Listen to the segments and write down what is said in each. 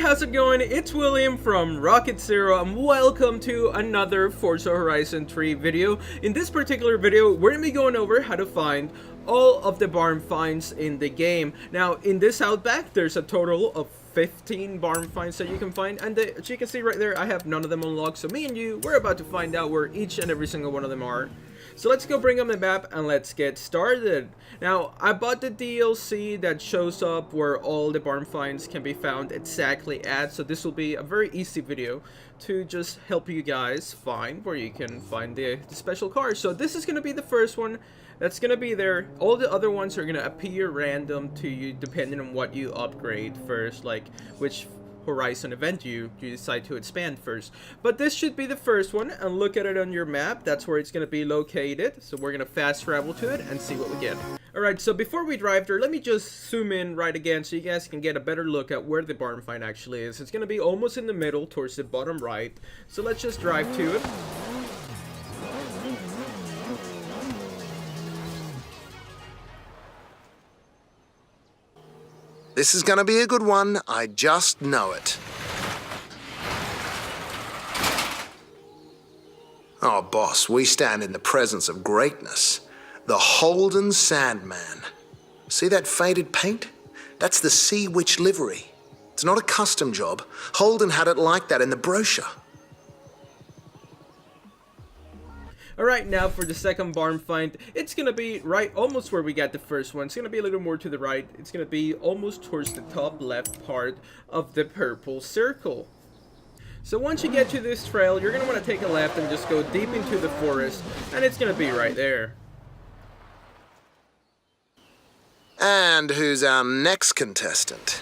how's it going? It's William from Rocket Zero and welcome to another Forza Horizon 3 video. In this particular video, we're going to be going over how to find all of the barn finds in the game. Now, in this Outback, there's a total of 15 barn finds that you can find, and as you can see right there, I have none of them unlocked, so me and you, we're about to find out where each and every single one of them are. So let's go bring up the map and let's get started. Now, I bought the DLC that shows up where all the barn finds can be found exactly at, so this will be a very easy video to just help you guys find where you can find the special cars. So this is going to be the first one that's going to be there. All the other ones are going to appear random to you depending on what you upgrade first, like which Horizon event you decide to expand first. But this should be the first one, and look at it on your map. That's where it's going to be located. So we're going to fast travel to it and see what we get. Alright, so before we drive there, let me just zoom in right again so you guys can get a better look at where the barn find actually is. It's going to be almost in the middle towards the bottom right. So let's just drive to it. This is going to be a good one, I just know it. Oh, boss, we stand in the presence of greatness. The Holden Sandman. See that faded paint? That's the Sea Witch livery. It's not a custom job. Holden had it like that in the brochure. Alright, now for the second barn find, it's going to be right almost where we got the first one. It's going to be a little more to the right. It's going to be almost towards the top left part of the purple circle. So once you get to this trail, you're going to want to take a left and just go deep into the forest, and it's going to be right there. And who's our next contestant?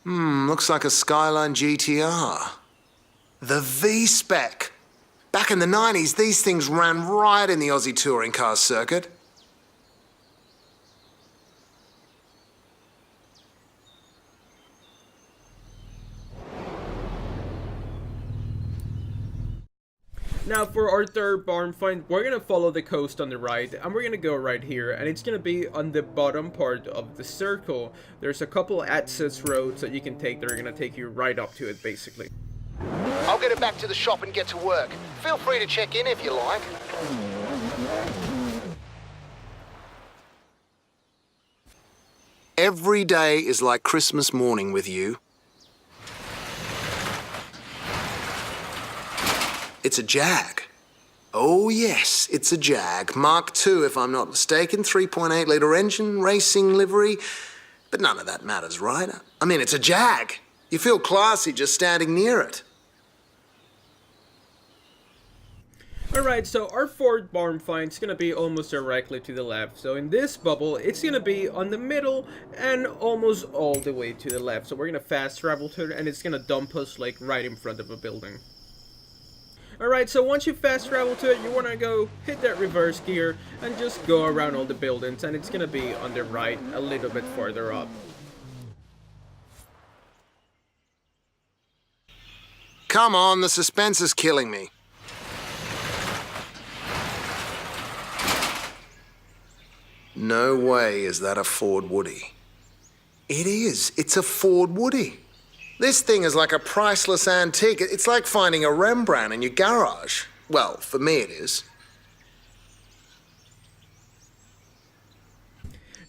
Looks like a Skyline GTR. The V-SPEC. Back in the 90s, these things ran riot in the Aussie touring car circuit. Now for our third barn find, we're going to follow the coast on the right, and we're going to go right here, and it's going to be on the bottom part of the circle. There's a couple access roads that you can take that are going to take you right up to it, basically. I'll get it back to the shop and get to work. Feel free to check in if you like. Every day is like Christmas morning with you. It's a Jag. Oh yes, it's a Jag. Mark II, if I'm not mistaken. 3.8 litre engine, racing livery. But none of that matters, right? I mean, it's a Jag. You feel classy just standing near it. Alright, so our fourth barn find is going to be almost directly to the left. So in this bubble, it's going to be on the middle and almost all the way to the left. So we're going to fast travel to it, and it's going to dump us like right in front of a building. Alright, so once you fast travel to it, you want to go hit that reverse gear and just go around all the buildings, and it's going to be on the right a little bit farther up. Come on, the suspense is killing me. No way is that a Ford Woody. It is. It's a Ford Woody. This thing is like a priceless antique. It's like finding a Rembrandt in your garage. Well, for me it is.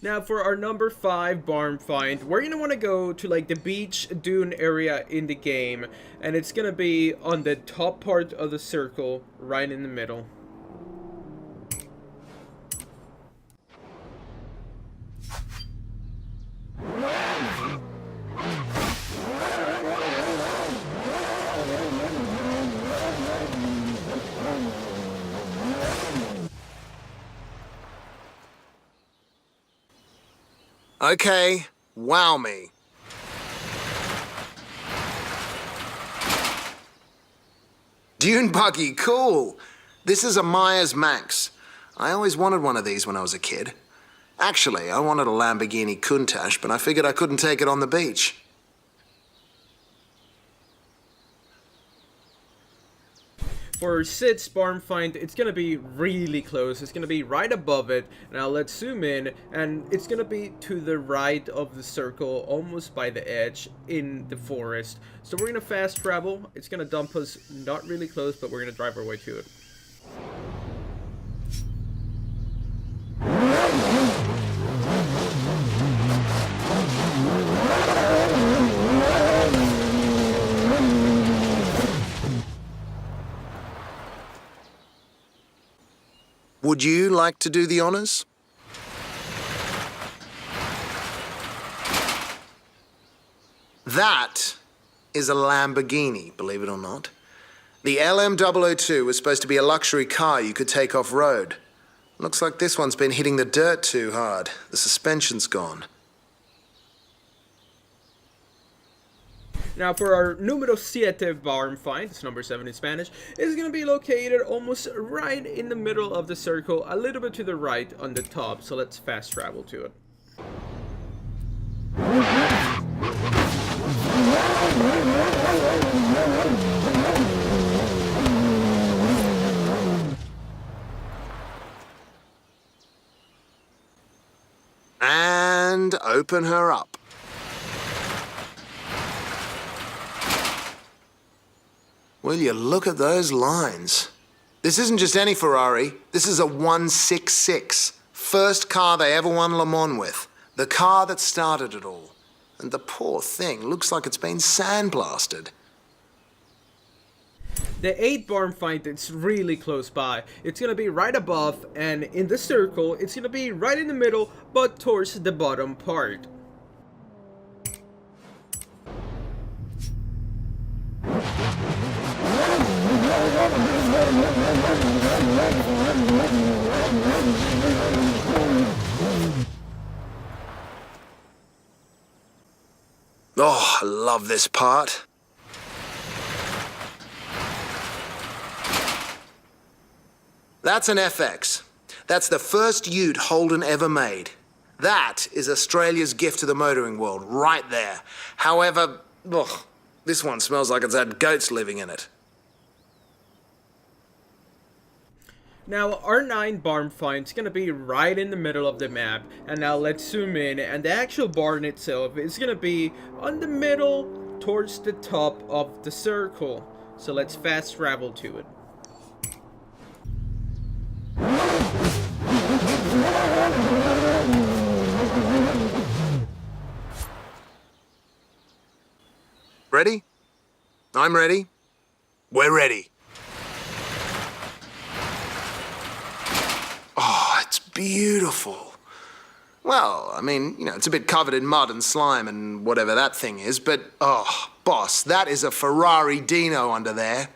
Now for our number 5 barn find, we're going to want to go to like the beach dune area in the game, and it's going to be on the top part of the circle right in the middle. Okay, wow me. Dune buggy, cool. This is a Meyers Manx. I always wanted one of these when I was a kid. Actually, I wanted a Lamborghini Countach, but I figured I couldn't take it on the beach. For Sid's barn find, it's gonna be really close. It's gonna be right above it. Now let's zoom in, and it's gonna be to the right of the circle, almost by the edge in the forest. So we're gonna fast travel. It's gonna dump us not really close, but we're gonna drive our way to it. Would you like to do the honors? That is a Lamborghini, believe it or not. The LM 002 was supposed to be a luxury car you could take off-road. Looks like this one's been hitting the dirt too hard. The suspension's gone. Now for our número 7 barn find, it's number 7 in Spanish, it's going to be located almost right in the middle of the circle, a little bit to the right on the top, so let's fast travel to it. And open her up. Will you look at those lines? This isn't just any Ferrari. This is a 166. First car they ever won Le Mans with. The car that started it all. And the poor thing looks like it's been sandblasted. The 8 barn find, it's really close by. It's going to be right above, and in the circle, it's going to be right in the middle, but towards the bottom part. Oh, I love this part. That's an FX. That's the first Ute Holden ever made. That is Australia's gift to the motoring world, right there. However, ugh, this one smells like it's had goats living in it. Now our 9 barn find is going to be right in the middle of the map, and now let's zoom in, and the actual barn itself is going to be on the middle towards the top of the circle. So let's fast travel to it. Ready? I'm ready. We're ready. Oh, it's beautiful. Well, I mean, you know, it's a bit covered in mud and slime and whatever that thing is, but, oh, boss, that is a Ferrari Dino under there.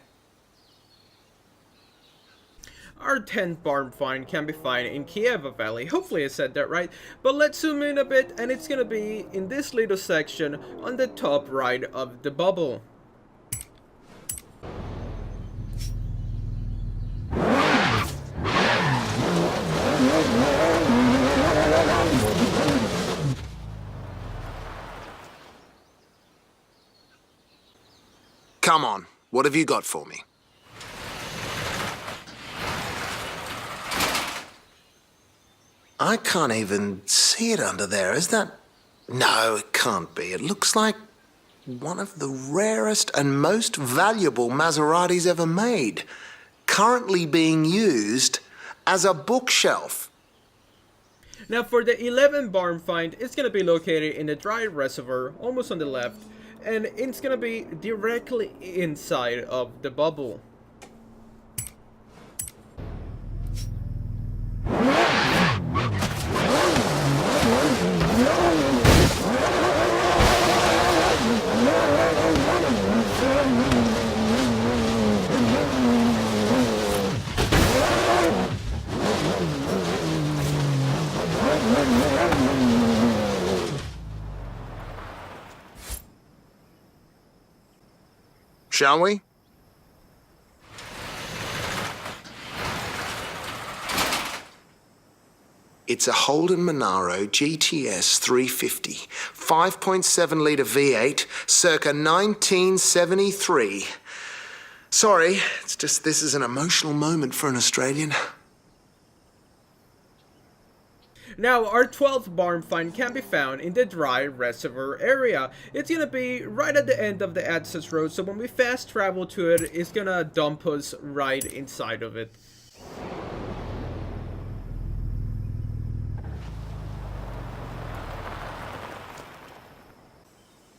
Our 10th barn find can be found in Kiev Valley. Hopefully I said that right. But let's zoom in a bit, and it's gonna be in this little section on the top right of the bubble. Come on, what have you got for me? I can't even see it under there. Is that... No, it can't be. It looks like one of the rarest and most valuable Maseratis ever made. Currently being used as a bookshelf. Now for the 11 barn find, it's going to be located in the dry reservoir, almost on the left. And it's going to be directly inside of the bubble. Shall we? It's a Holden Monaro GTS 350, 5.7 litre V8, circa 1973. Sorry, it's just this is an emotional moment for an Australian. Now, our 12th barn find can be found in the dry reservoir area. It's gonna be right at the end of the access road, so when we fast travel to it, it's gonna dump us right inside of it.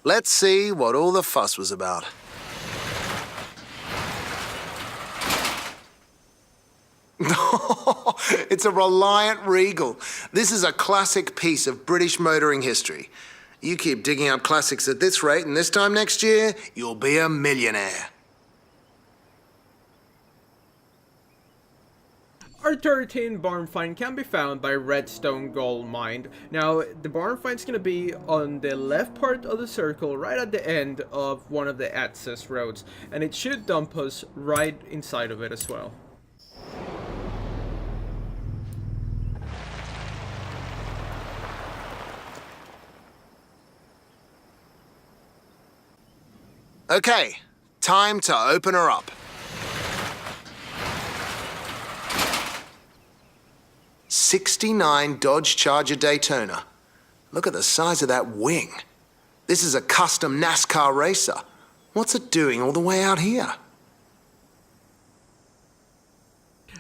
Let's see what all the fuss was about. It's a Reliant Regal. This is a classic piece of British motoring history. You keep digging up classics at this rate, and this time next year, you'll be a millionaire. Our 13th barn find can be found by Redstone Gold Mine. Now, the barn find is going to be on the left part of the circle, right at the end of one of the access roads, and it should dump us right inside of it as well. Okay, time to open her up. '69 Dodge Charger Daytona. Look at the size of that wing. This is a custom NASCAR racer. What's it doing all the way out here?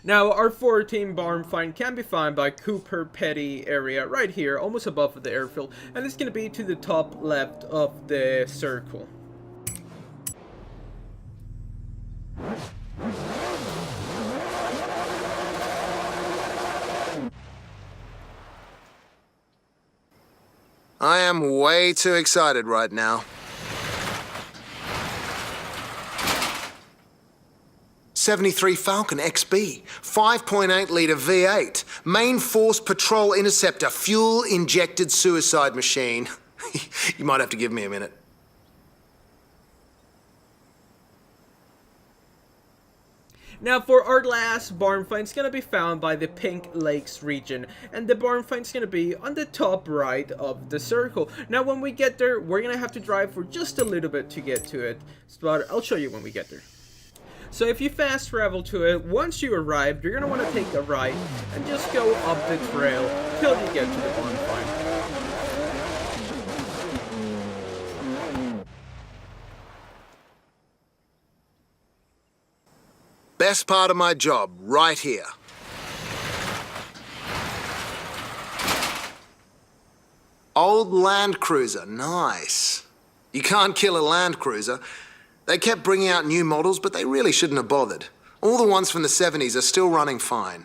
Now, our 14th barn find can be found by Cooper Petty area, right here, almost above the airfield, and it's going to be to the top left of the circle. I am way too excited right now. '73 Falcon XB, 5.8 litre V8, main force patrol interceptor, fuel-injected suicide machine. You might have to give me a minute. Now, for our last barn find, it's going to be found by the Pink Lakes region, and the barn find is going to be on the top right of the circle. Now, when we get there, we're going to have to drive for just a little bit to get to it, but I'll show you when we get there. So if you fast travel to it, once you arrive, you're going to want to take a right and just go up the trail till you get to the barn find. Best part of my job, right here. Old Land Cruiser, nice. You can't kill a Land Cruiser. They kept bringing out new models, but they really shouldn't have bothered. All the ones from the 70s are still running fine.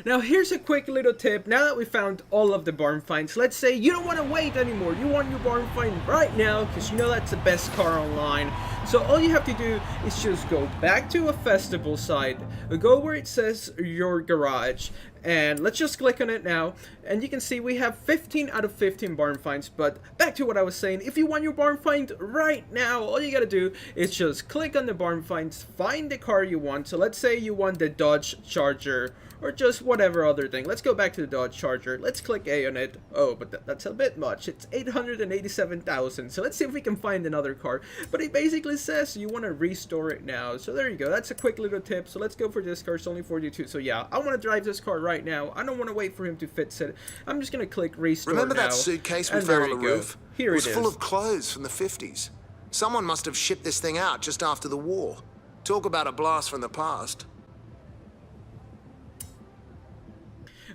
Now, here's a quick little tip. Now that we found all of the barn finds, let's say you don't want to wait anymore. You want your barn find right now because you know that's the best car online. So all you have to do is just go back to a festival site, go where it says your garage, and let's just click on it now. And you can see we have 15 out of 15 barn finds. But back to what I was saying, if you want your barn find right now, all you gotta do is just click on the barn finds, find the car you want. So let's say you want the Dodge Charger, or just whatever other thing. Let's go back to the Dodge Charger. Let's click A on it. Oh, but that's a bit much. It's 887,000. So let's see if we can find another car. But it basically says you want to restore it now. So there you go. That's a quick little tip. So let's go for this car. It's only 42. So yeah, I want to drive this car right now. I don't want to wait for him to fix it. I'm just going to click restore now. Remember that suitcase we found on the roof? Here it is. It was full of clothes from the 50s. Someone must have shipped this thing out just after the war. Talk about a blast from the past.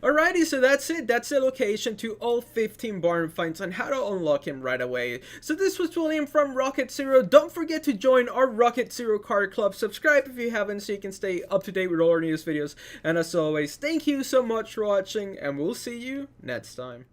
Alrighty, so that's it. That's the location to all 15 barn finds and how to unlock him right away. So this was William from Rocket Zero. Don't forget to join our Rocket Zero Car Club. Subscribe if you haven't so you can stay up to date with all our newest videos. And as always, thank you so much for watching and we'll see you next time.